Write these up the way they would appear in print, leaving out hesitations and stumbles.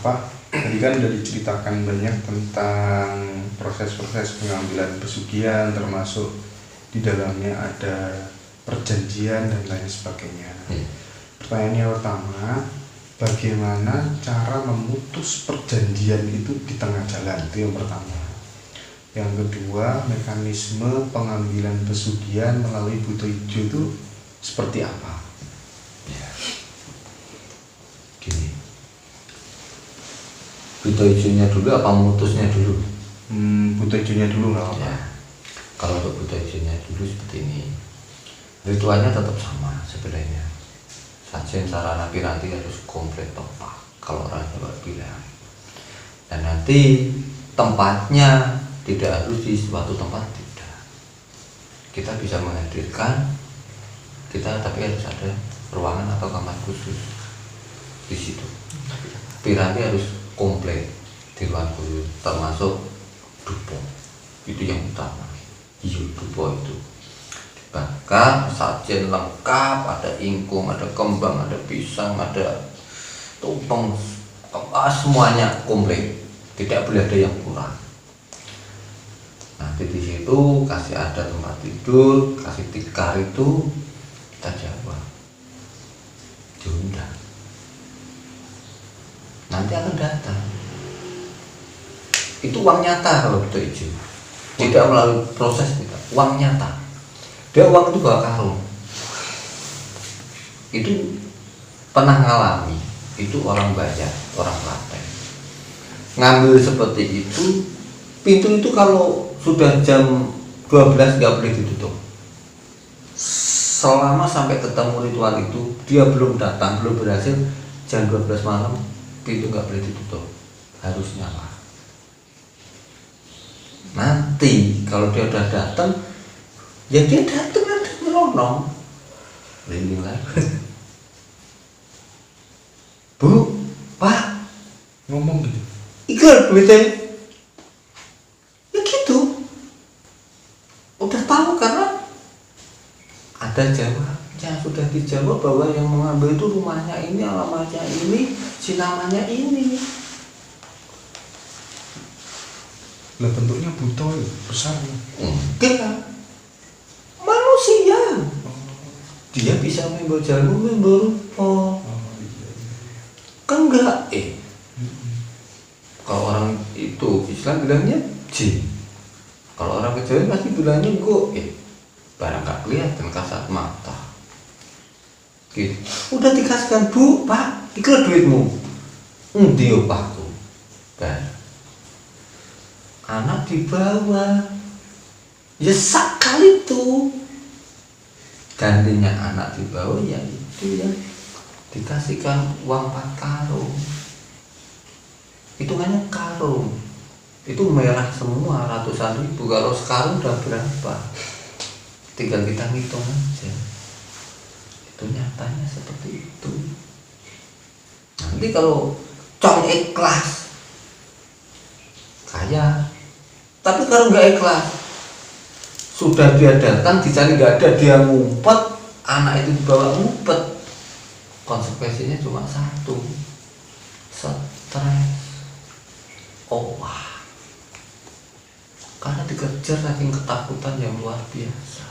tadi kan udah diceritakan banyak tentang proses-proses pengambilan pesugihan, termasuk di dalamnya ada perjanjian dan lain sebagainya. Pertanyaannya pertama, bagaimana cara memutus perjanjian itu di tengah jalan? Itu yang pertama. Yang kedua, mekanisme pengambilan pesugihan melalui buto ijo itu seperti apa? Ya. Gini, buto ijonya dulu apa mutusnya dulu? Buto ijonya dulu nggak apa-apa. Ya. Kalau untuk buto ijonya dulu seperti ini, ritualnya tetap sama sebenarnya. Sajian sarana piranti harus komplit tepat kalau orang Jawa bilang. Dan nanti tempatnya tidak harus di suatu tempat, tidak. Kita bisa menghadirkan kita, tapi harus ada ruangan atau kamar khusus di situ. Piranti harus komplit di ruang khusus, termasuk dupo. Itu yang utama. Iya, dupo itu dibakar, sajian lengkap, ada ingkung, ada kembang, ada pisang, ada tumpeng, semuanya komplit. Tidak boleh ada yang kurang. Nanti di situ kasih ada tempat tidur, kasih tikar itu kita jawab, diundang. Nanti akan datang. Itu uang nyata kalau buto ijo. Tidak melalui proses kita, uang nyata. Dia uang itu bawa karung. Itu pernah ngalami. Itu orang bayar, orang praktek. Ngambil seperti itu, pintu itu kalau sudah jam 12 nggak boleh ditutup. Selama sampai ketemu ritual itu, dia belum datang, belum berhasil, jam 12 malam pintu nggak boleh ditutup, harus nyala. Nanti kalau dia udah datang, ya dia datang ada nyelonong, lindung lagi. Bu, Pak, Ngomong gitu. ikut duitnya. Ya gitu. Udah tahu karena ada jawabnya, sudah dijawab bahwa yang mengambil itu rumahnya ini, alamatnya ini, si namanya ini. Lah bentuknya buto ya, besar ya. Enggak. Manusia. Dia bisa membawa jarum, membawa rupa. Kan enggak. Kalau orang itu Islam bilangnya jin. Kalau orang Kejawen pasti bilangnya goib. Barang gak kelihatan kasat mata. Gitu. Udah dikasihkan, Bu, Pak, ikhlas duitmu. Dia Pakku. Dan anak dibawa. Ya sekali itu. Gantinya anak dibawa ya itu ya. Dikasihkan uang 4 karung. Hitungannya karung. Itu merah semua, ratusan ribu. Kalau sekarang udah berapa? Tinggal kita ngitung aja. Itu nyatanya seperti itu. Nanti kalau cong ikhlas kaya, tapi kalau nggak ikhlas, sudah dia datang dicari nggak ada, dia ngumpet, anak itu dibawa ngumpet, konsekuensinya cuma satu, stres. Oh wah, karena dikejar saking ketakutan yang luar biasa.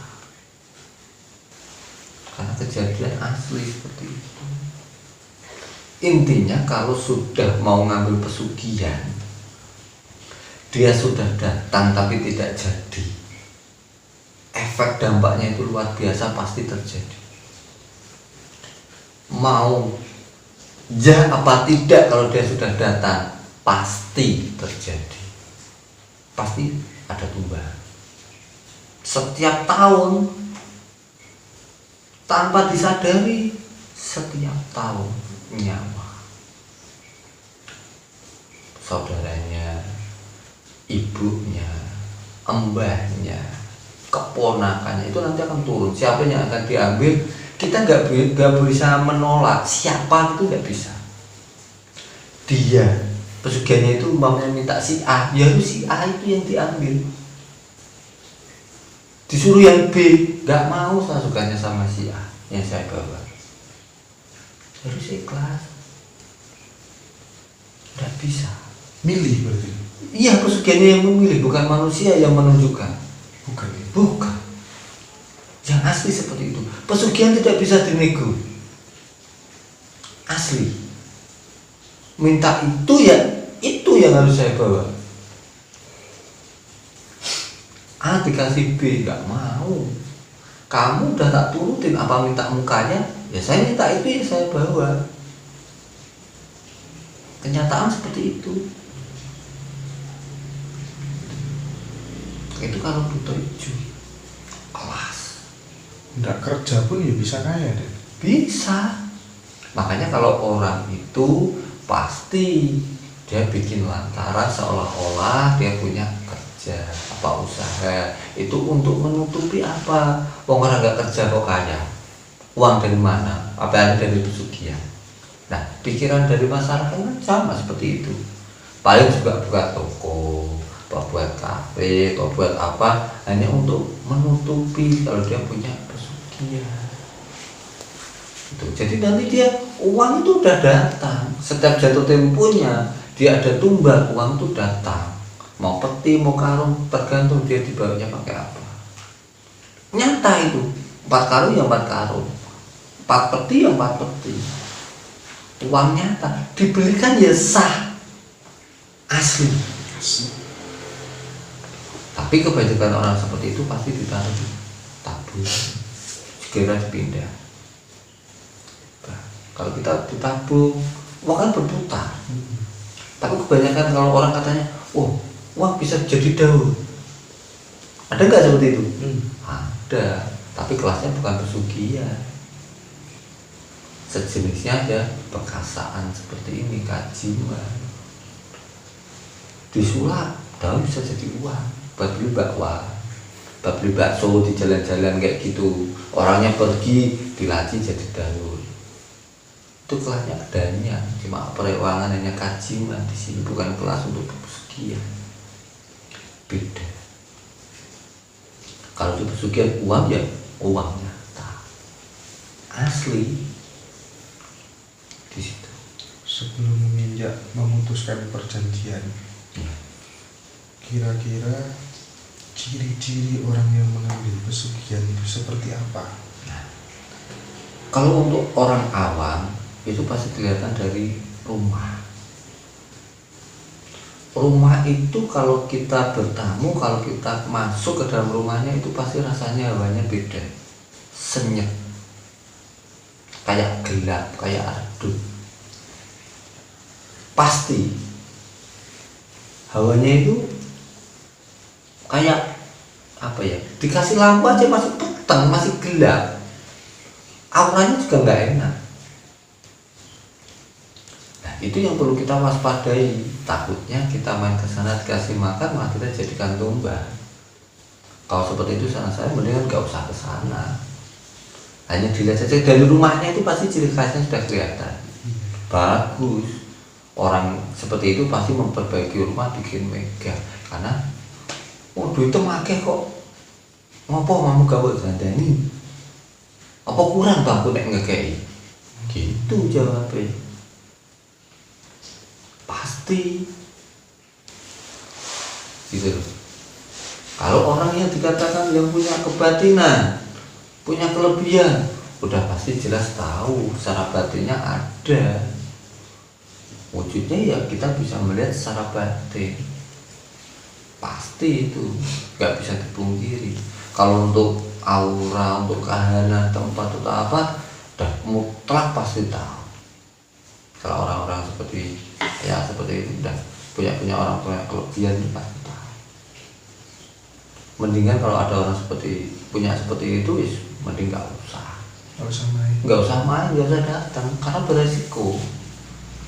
Karena kejadian asli seperti itu. Intinya kalau sudah mau ngambil pesugihan, dia sudah datang tapi tidak jadi, efek dampaknya itu luar biasa pasti terjadi. Mau ja apa tidak, kalau dia sudah datang pasti terjadi, pasti ada tumbang. Setiap tahun tanpa disadari, setiap tahun nyawa saudaranya, ibunya, mbahnya, keponakannya itu nanti akan turun. Siapa yang akan diambil, kita nggak bisa menolak. Siapa itu nggak bisa. Dia pesugihannya itu umpamanya minta si A, ya harus si A itu yang diambil. Disuruh yang B, nggak mau, saya sukanya sama si A yang saya bawa. Harus ikhlas. Tidak bisa. Milih berarti? Iya, pesugihannya yang memilih, bukan manusia yang menunjukkan. Bukan ya? Bukan. Yang asli seperti itu. Pesugihan tidak bisa dinego. Asli. Minta itu ya, itu yang harus saya bawa. A dikasih B, nggak mau. Kamu udah tak turutin apa minta mukanya, ya saya minta itu ya saya bawa. Kenyataan seperti itu. Itu kalau butuh hijau kelas. Nggak kerja pun ya bisa kaya deh. Bisa. Makanya kalau orang itu pasti dia bikin lantaran seolah-olah dia punya kerja apa usaha itu untuk menutupi apa. Wong orang nggak kerja kok kaya. Uang dari mana? Apa dari pesugihan? Nah, pikiran dari masyarakat kan sama seperti itu. Paling juga buka toko, buat kafe, atau buat apa, hanya untuk menutupi kalau dia punya pesugihan. Jadi nanti dia uang itu udah datang. Setiap jatuh temponya dia ada tumbal, uang itu datang. Mau peti, mau karung, tergantung dia dibawanya pakai apa. Nyata itu, 4 karung ya 4 karung, 4 peti ya 4 peti. Uang nyata, dibelikan ya sah, asli. Tapi kebanyakan orang seperti itu pasti ditaruh di tabung, segera dipindah. Nah, kalau kita ditabung, uang kan berputar. Tapi kebanyakan kalau orang katanya, oh, uang bisa jadi daun. Ada nggak seperti itu? Ada, tapi kelasnya bukan pesugihan. Sejenisnya ada perkasaan seperti ini, kajiman. Disulap, daun bisa jadi uang. Buat beli bakwan, buat beli bakso di jalan-jalan kayak gitu. Orangnya pergi, dilaci jadi daun. Itu kelasnya adanya, cuma perewangan hanya kajiman di sini, bukan kelas untuk pesugihan. Beda. Kalau di pesugihan uang ya uang nyata, asli. Di situ. Sebelum memutuskan perjanjian, kira-kira ciri-ciri orang yang mengambil pesugihan itu seperti apa? Nah, kalau untuk orang awam itu pasti kelihatan dari rumah. Rumah itu kalau kita bertamu, kalau kita masuk ke dalam rumahnya itu pasti rasanya hawanya beda, senyap, kayak gelap, kayak redup. Pasti hawanya itu kayak apa ya? Dikasih lampu aja masih peteng, masih gelap. Auranya juga nggak enak. Nah, itu yang perlu kita waspadai. Takutnya kita main ke sana dikasih makan, malah kita jadikan tumbal. Kalau seperti itu saya mendingan nggak usah ke sana. Hanya dilihat saja dari rumahnya itu pasti ciri khasnya sudah kelihatan. Bagus. Orang seperti itu pasti memperbaiki rumah, bikin megah. Karena duitnya akeh kok. Ngopo kamu gawe gandani? Apa kurang baku nek ngekei? Gitu jawabnya. Pasti. Gitu. Kalau orang yang dikatakan yang punya kebatinan, punya kelebihan, udah pasti jelas tahu secara batinnya ada. Wujudnya ya kita bisa melihat secara batin. Pasti itu nggak bisa dipungkiri. Kalau untuk aura, untuk kahanan tempat atau apa, udah mutlak pasti tahu. Kalau orang-orang seperti itu udah punya orang punya kelebihan pasti tahu. Mendingan kalau ada orang punya seperti itu, mending nggak usah main, nggak usah datang karena beresiko.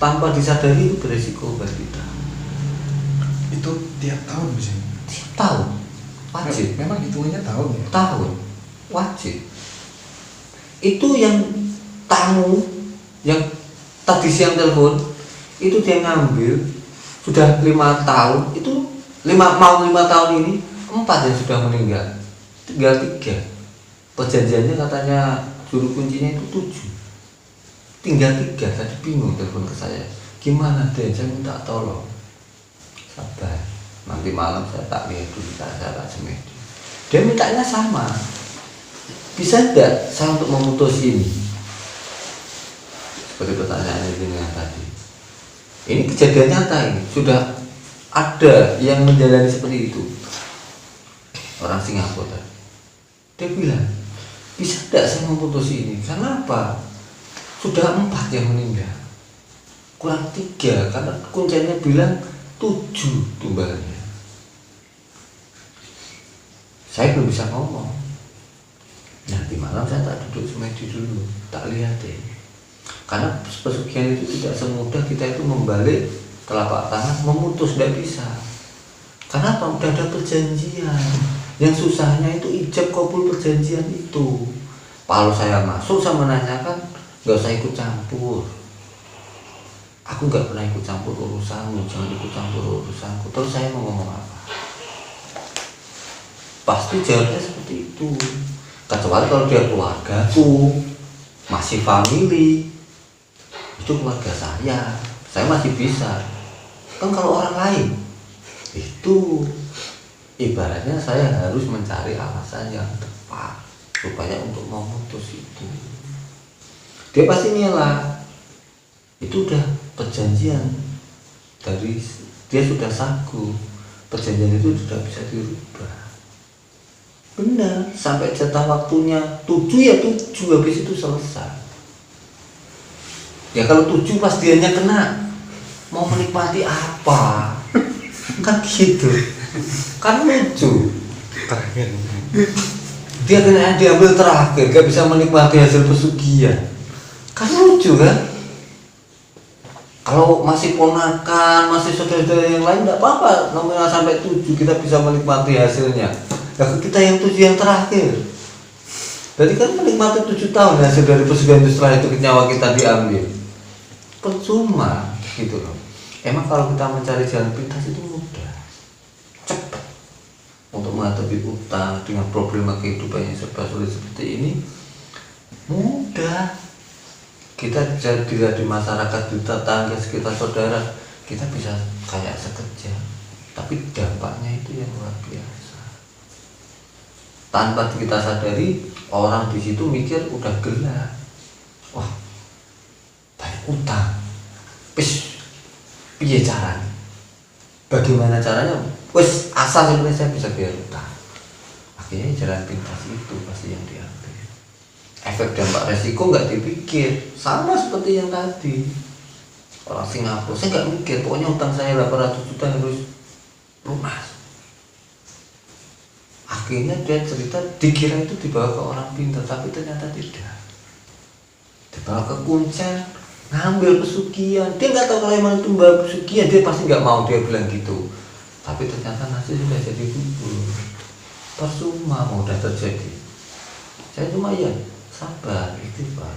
Tanpa disadari itu beresiko bagi kita. Itu tiap tahun bisa? Tiap tahun, wajib. Memang hitungannya tahun ya? Tahun, wajib. Itu yang tamu yang tadi siang telepon itu dia ngambil sudah 5 tahun, itu 5 tahun ini 4 yang sudah meninggal, tinggal 3. Perjanjiannya katanya juru kuncinya itu 7, tinggal 3. Tadi bingung telepon ke saya, Gimana deh, saya minta tolong. Sabar, nanti malam saya tak lihat dulu, saya tak semedi. Dia mintanya sama. Bisa tidak saya untuk memutus ini? Seperti pertanyaan ini yang tadi. Ini kejadian nyata ini. Sudah ada yang menjalani seperti itu. Orang Singapura. Dia bilang, bisa tidak saya memutus ini? Karena apa? Sudah 4 yang meninggal. Kurang 3, karena kuncinya bilang 7 tumbalnya. Saya belum bisa ngomong. Nanti malam saya tak duduk semedi dulu, tak lihat deh. Karena pesugihan itu tidak semudah kita itu membalik telapak tangan memutus, tidak bisa. Karena apa? Udah ada perjanjian. Yang susahnya itu ijab kabul perjanjian itu. Kalau saya masuk, saya menanyakan, nggak usah ikut campur. Aku nggak pernah ikut campur urusanmu, jangan ikut campur urusanku. Terus saya mau ngomong apa? Pasti jawabnya seperti itu. Kecuali kalau dia keluargaku, masih family, itu keluarga saya masih bisa. Kan kalau orang lain, itu ibaratnya saya harus mencari alasan yang tepat supaya untuk memutus itu. Dia pasti ngelak. Itu udah perjanjian dari dia sudah saku, perjanjian itu sudah bisa dirubah. Benar, sampai jatah waktunya 7 ya 7, habis itu selesai. Ya kalau 7 pas dianya kena, mau menikmati apa? Kan gitu. Kan lucu. Terakhir. Dia kena diambil terakhir, gak bisa menikmati hasil pesugihan. Kan lucu kan? Kalau masih ponakan, masih saudara-saudara yang lain tidak apa-apa, nominal sampai 7 kita bisa menikmati hasilnya. Nah, kita yang 7 yang terakhir. Berarti kan menikmati 7 tahun hasil dari pesugihan itu, setelah itu nyawa kita diambil. Percuma gitu loh. Emang kalau kita mencari jalan pintas itu mudah, cepat. Untuk menghadapi utang dengan problema kehidupan yang serba sulit seperti ini, mudah. Kita bisa dilihat di masyarakat, di tetangga, sekitar saudara, kita bisa kayak sekejap, tapi dampaknya itu yang luar biasa. Tanpa kita sadari, orang di situ mikir udah gelap. Wah, banyak utang. Piye caranya? Bagaimana caranya? Wes asal sebenarnya saya bisa bayar utang. Akhirnya jalan pintas itu pasti yang diambil. Efek dampak resiko nggak dipikir, sama seperti yang tadi orang Singapura. Saya nggak mikir, pokoknya utang saya 800 juta harus lunas. Akhirnya dia cerita, dikira itu dibawa ke orang pintar, tapi ternyata tidak. Dibawa ke Kuncen, ngambil pesugihan. Dia nggak tahu kalau emang itu bawa pesugihan, dia pasti nggak mau, dia bilang gitu. Tapi ternyata nasi sudah jadi bubur. Percuma mau udah terjadi. Saya cuma ya sabar, istighfar.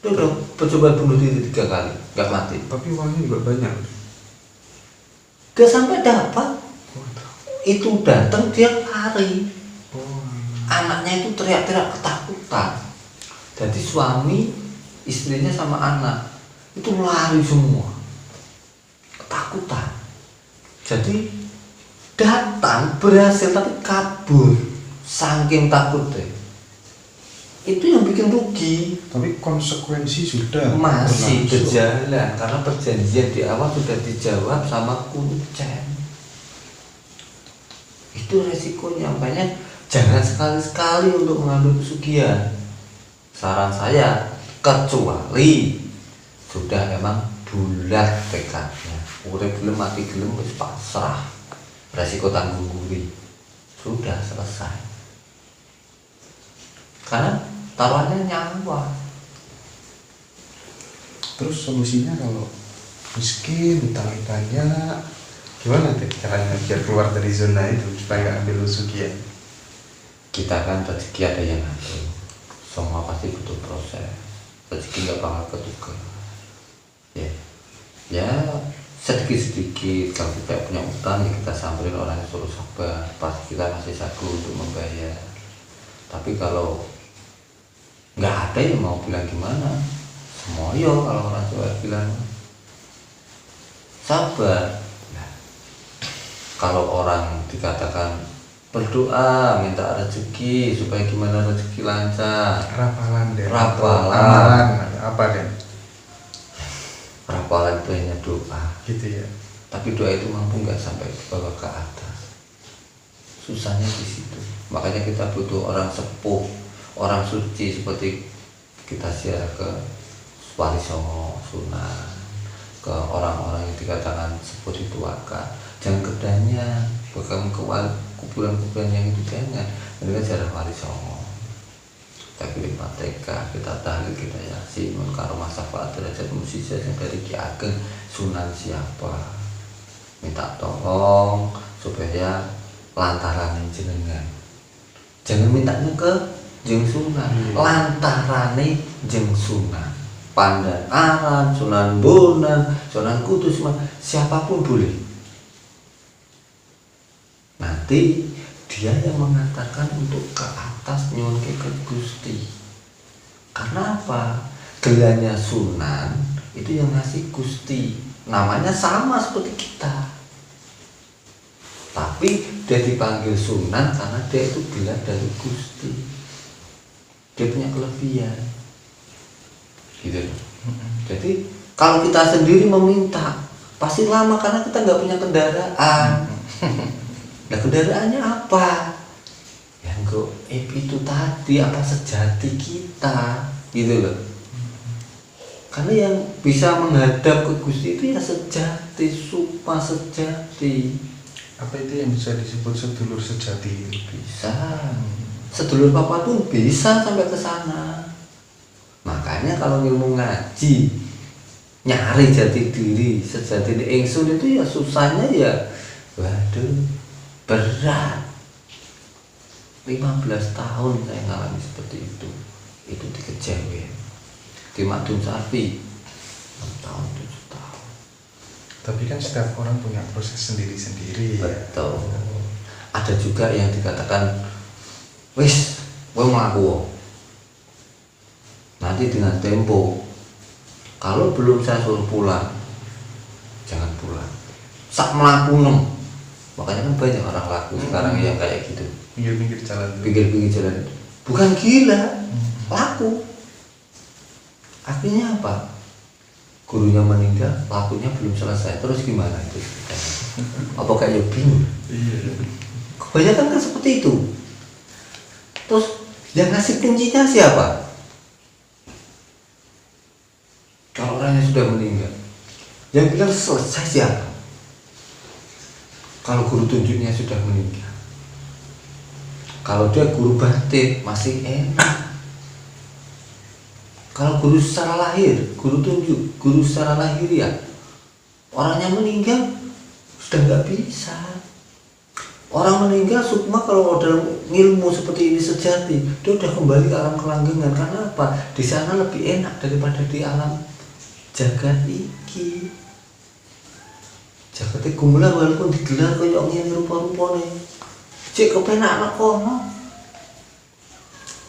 Dia udah percobaan bunuh diri 3 kali, nggak mati. Tapi uangnya juga banyak. Gak sampai dapat. Itu datang dia lari. Anaknya itu teriak-teriak ketakutan. Jadi suami, istrinya sama anak itu lari semua, ketakutan. Jadi datang berhasil tapi kabur, saking takutnya. Itu yang bikin rugi. Tapi konsekuensi sudah masih berjalan karena perjanjian di awal sudah dijawab sama Kuncen. Itu resikonya. Makanya jangan sekali-sekali untuk mengambil pesugihan. Saran saya, kecuali sudah emang bulat tekadnya, urip gelem mati gelem wis pasrah, resiko tanggung guri, sudah selesai. Karena taruhannya nyawa. Terus solusinya kalau miskin, utangnya banyak, gimana deh caranya biar keluar dari zona itu supaya nggak ambil pesugihan? Kita kan rezeki ada yang ngatur, semua pasti butuh proses. Rezeki nggak bakal ketukar. Ya sedikit-sedikit. Kalau kita punya utang ya kita samperin orangnya, suruh sabar, pasti kita masih sagu untuk membayar. Tapi kalau nggak ada ya mau bilang gimana, semoyo kalau orang Jawa bilang. sabar. Nah, kalau orang dikatakan berdoa minta rezeki supaya gimana rezeki lancar, Rapalan deh. Rapalan. Amalan apa deh? rapalan itu hanya doa, Gitu ya. tapi doa itu mampu nggak sampai dibawa ke atas. Susahnya di situ. Makanya kita butuh orang sepuh, orang suci seperti kita ziarah ke Wali Songo, Sunan, ke orang-orang yang dikatakan sepuh dituakan. Jangan kedanya, bukan ke kuburan-kuburan yang itu jangan. Ini kan ziarah Wali Songo. Kita kirim Fatihah, kita tahlil, kita yasin, karomah syafaat derajat musisya yang dari Ki Ageng Sunan siapa. Minta tolong supaya lantaran jenengan. Jangan mintanya ke Jeng Sunan, lantarane Jeng Sunan. Pandan Aran, Sunan Bonang, Sunan Kudus, siapapun boleh. Nanti dia yang mengatakan untuk ke atas nyuwun ke Gusti. Karena apa? Gelarnya Sunan itu yang ngasih Gusti. Namanya sama seperti kita. Tapi dia dipanggil Sunan karena dia itu gelar dari Gusti. Dia punya kelebihan. Gitu loh. Jadi kalau kita sendiri meminta pasti lama karena kita nggak punya kendaraan. Nah kendaraannya apa? Yang goib itu tadi, apa sejati kita, gitu loh. Karena yang bisa menghadap ke Gusti itu ya sejati, supa sejati. Apa itu yang bisa disebut sedulur sejati? Bisa. Sedulur papa pun bisa sampai ke sana. Makanya kalau ilmu ngaji nyari jati diri, sejati di ingsun itu ya susahnya ya, waduh, berat. 15 tahun saya ngalami seperti itu di Kejawen, di Madun Sapi 6 tahun 7 tahun. Tapi kan setiap orang punya proses sendiri-sendiri. Betul. Ada juga yang dikatakan wis gue ngaku nanti dengan tempo, kalau belum saya suruh pulang jangan pulang sak melaku nem. Makanya kan banyak orang laku sekarang yang kayak gitu, Pinggir-pinggir jalan. pinggir-pinggir jalan. Bukan gila, laku. Akhirnya apa? Gurunya meninggal, lakunya belum selesai. Terus gimana itu? Apa kayak bingung? Iya. Kebanyakan kan seperti itu. Terus yang ngasih kuncinya siapa? Kalau orangnya sudah meninggal, yang bilang selesai siapa? Kalau guru tunjuknya sudah meninggal, kalau dia guru batin masih enak. Kalau guru secara lahir, guru tunjuk, guru secara lahiriah, orangnya meninggal sudah nggak bisa. Orang meninggal sukma kalau dalam ilmu seperti ini sejati, dia udah kembali ke alam kelanggengan. Karena apa? Di sana lebih enak daripada di alam jagat iki. Jagat gumula walaupun digelar kaya ngene rupa-rupane. Cek kepenak anak kono.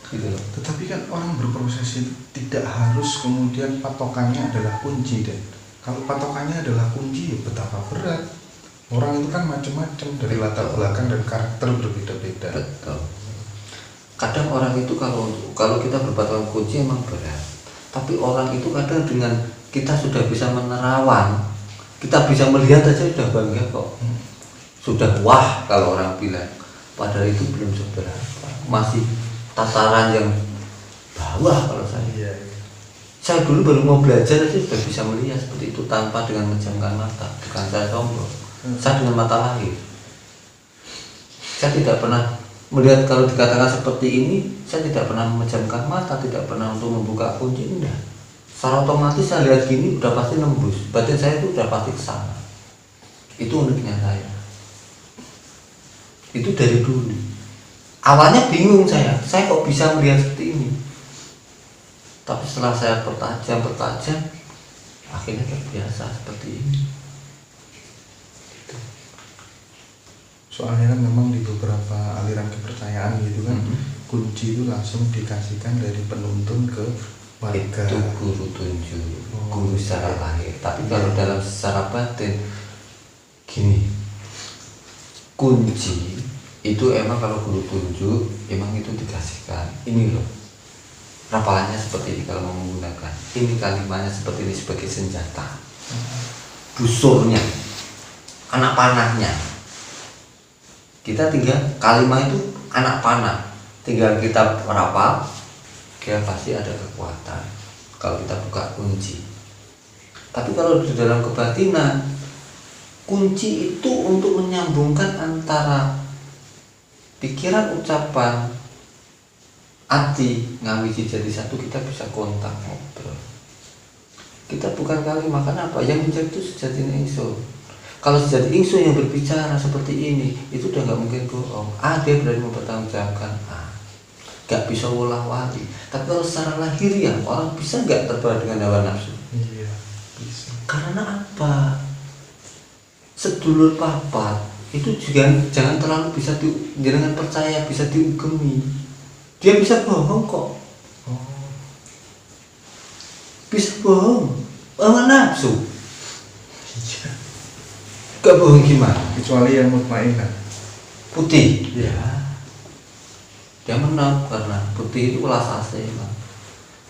Gitu loh. Tetapi kan orang berproses itu tidak harus kemudian patokannya adalah kunci, dan kalau patokannya adalah kunci ya betapa berat. Orang itu kan macam-macam dari latar belakang dan karakter berbeda-beda. Betul. Kadang orang itu kalau kita berpatokan kunci emang berat. Tapi orang itu kadang dengan kita sudah bisa menerawan, kita bisa melihat aja sudah bangga kok. Sudah wah kalau orang bilang. Padahal itu belum seberapa. Masih tataran yang bawah kalau saya. Iya. Saya dulu baru mau belajar aja sudah bisa melihat seperti itu tanpa dengan menjamkan mata. Bukan saya sombong. Saya dengan mata lahir. Saya tidak pernah melihat, kalau dikatakan seperti ini, saya tidak pernah memejamkan mata, tidak pernah untuk membuka kunci, enggak. Secara otomatis saya lihat gini udah pasti nembus. Batin saya itu udah pasti kesana. Itu uniknya saya. Itu dari dulu. Awalnya bingung saya kok bisa melihat seperti ini. Tapi setelah saya pertajam, akhirnya terbiasa seperti ini. Soalnya kan memang di beberapa aliran kepercayaan gitu kan, kunci itu langsung dikasihkan dari penuntun ke Warga. itu guru tunjuk, guru secara lahir. Tapi kalau dalam secara batin gini, kunci itu emang kalau guru tunjuk emang itu dikasihkan ini loh, rapalannya seperti ini kalau mau menggunakan ini, kalimatnya seperti ini sebagai senjata, busurnya, anak panahnya. Kita tinggal kalimat itu anak panah, tinggal kita rapal, dia pasti ada kekuatan kalau kita buka kunci. Tapi kalau di dalam kebatinan, kunci itu untuk menyambungkan antara pikiran, ucapan, hati, ngawiji jadi satu, kita bisa kontak, ngobrol. Kita bukan kalimat, kenapa? Yang menjadi itu sejatinya ingsun. Kalau sejati ingsun yang berbicara seperti ini, itu udah nggak mungkin bohong. Dia berani mempertanggungjawabkan. Gak bisa wala-wali. Tapi kalau secara lahiriah, orang bisa nggak terbawa dengan hawa nafsu? Iya, bisa. Karena apa? Sedulur papat itu juga jangan terlalu bisa jangan percaya bisa diugemi. Dia bisa bohong kok. Bisa bohong, hawa nafsu. Gak bohong gimana? Kecuali yang mutmainah. Putih. Iya. Dia menang karena putih itu welas asih.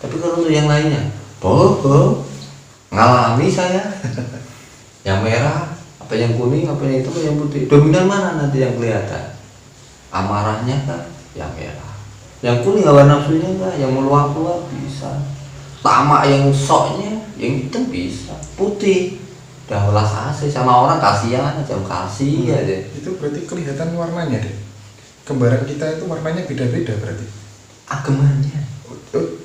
Tapi kalau untuk yang lainnya, bohong. Ngalami saya. Yang merah, apa yang kuning, apa yang hitam, yang putih. Dominan mana nanti yang kelihatan? Amarahnya kan yang merah. Yang kuning hawa nafsunya enggak, yang meluap-luap bisa. Tamak yang soknya, yang hitam bisa. Putih. Udah welas asih sama orang kasihan aja, kasih aja. Itu berarti kelihatan warnanya deh. Kembaran kita itu warnanya beda-beda berarti. Agamanya,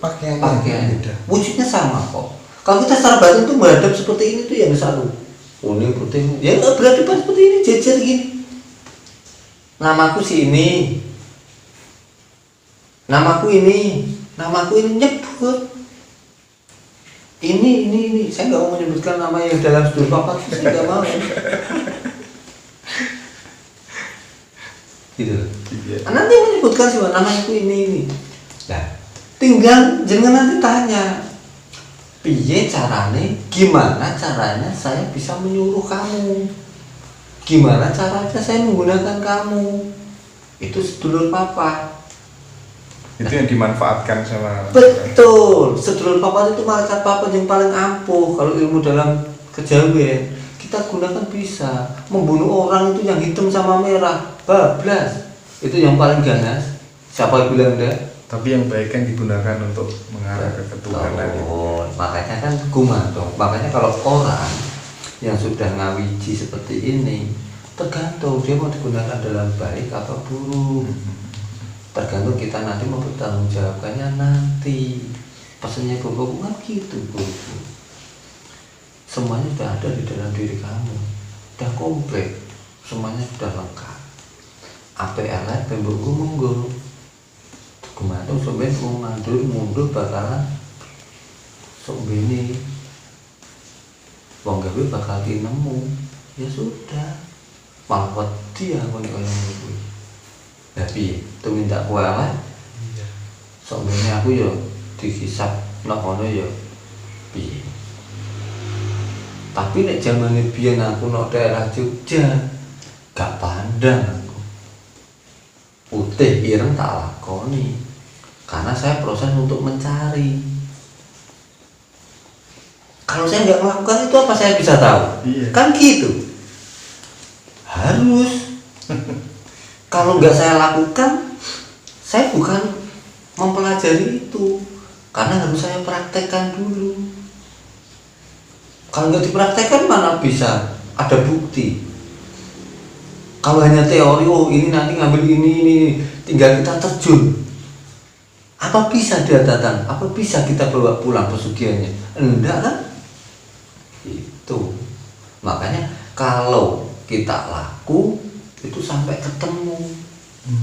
Pakaiannya beda. wujudnya sama kok. Kalau kita secara batin tuh menghadap seperti ini tuh yang satu kuning putih, ya berhadapan seperti ini, jejer gini. Namaku si ini, namaku ini nyebut. Ini. Saya nggak mau menyebutkan nama yang dalam sedulur papat, saya nggak mau. Gitu. Iya. Nanti menyebutkan sih namanya itu ini. Nah, tinggal jangan nanti tanya, piye carane, gimana caranya saya bisa menyuruh kamu, gimana caranya saya menggunakan kamu. Itu sedulur papa. Itu yang dimanfaatkan sama. Betul, sedulur papa itu malaikat papa yang paling ampuh. Kalau ilmu dalam kejawen kita gunakan bisa membunuh orang itu yang hitam sama merah, bablas. Itu yang paling ganas. Siapa yang bilang enggak? Tapi yang baik kan digunakan untuk mengarah ke ketuhanan. Makanya kan gumantung. Makanya kalau orang yang sudah ngawiji seperti ini, tergantung dia mau digunakan dalam baik atau buruk. Tergantung kita nanti mau bertanggungjawabkannya nanti. Pesannya Bobo kan gitu, Bobo. Semuanya sudah ada di dalam diri kamu, sudah komplit, semuanya sudah lengkap. Apa elek pembuku monggo, gumantung sampai mau mundur bakalan sombene, wong gawe bakal nemu, ya sudah, malah wedi aku nek kaya ngono. Tapi itu minta ku elek, sombene aku yo dihisap nang kono yo piye. Tapi nek zamane biyen aku nang daerah Jogja gak pandang aku. Putih ireng tak lakoni. Karena saya proses untuk mencari. Kalau saya nggak melakukan itu apa saya bisa tahu? Iya. Kan gitu. Harus. Kalau nggak saya lakukan, saya bukan mempelajari itu. Karena harus saya praktekkan dulu. Kalau nggak dipraktekkan mana bisa ada bukti. Kalau hanya teori, oh ini nanti ngambil ini, tinggal kita terjun. Apa bisa dia datang? Apa bisa kita bawa pulang pesugihannya? Enggak kan? Itu. Makanya kalau kita laku itu sampai ketemu.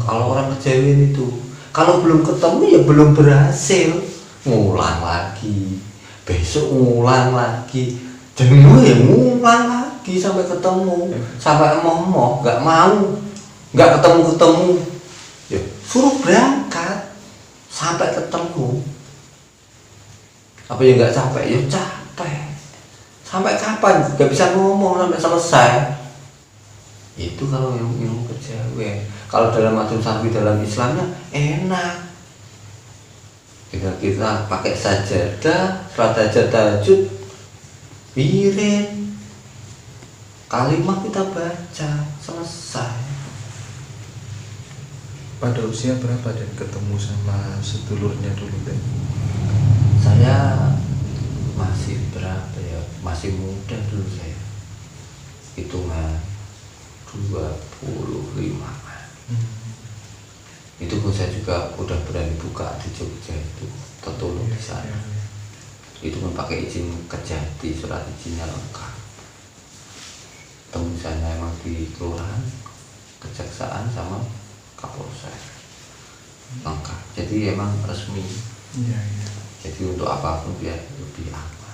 Kalau orang kejawen itu, kalau belum ketemu ya belum berhasil. Ngulang lagi, besok ngulang lagi. Jenuh ya ngulang lagi sampai ketemu, sampai emoh nggak mau, nggak ketemu, ya suruh berangkat sampai ketemu. Apa ya nggak capek? Ya capek. Sampai kapan? Gak bisa ngomong sampai selesai. Itu kalau ilmu kejawen. Kalau dalam adzan sarwi dalam Islamnya enak. Kita pakai sajadah, salat tahajud, wirid, kalimat kita baca, selesai. Pada usia berapa dan ketemu sama sedulurnya dulu Dan? Saya masih berapa ya? Masih muda dulu saya. Hitungan 25. Itu pun saya juga udah berani buka di Jogja itu tertolong di sana. Itu pun pakai izin Kejati, surat izinnya lengkap. Temusannya emang di kelurahan, kejaksaan sama kapolsek lengkap. Jadi emang resmi. Jadi untuk apapun biar lebih aman.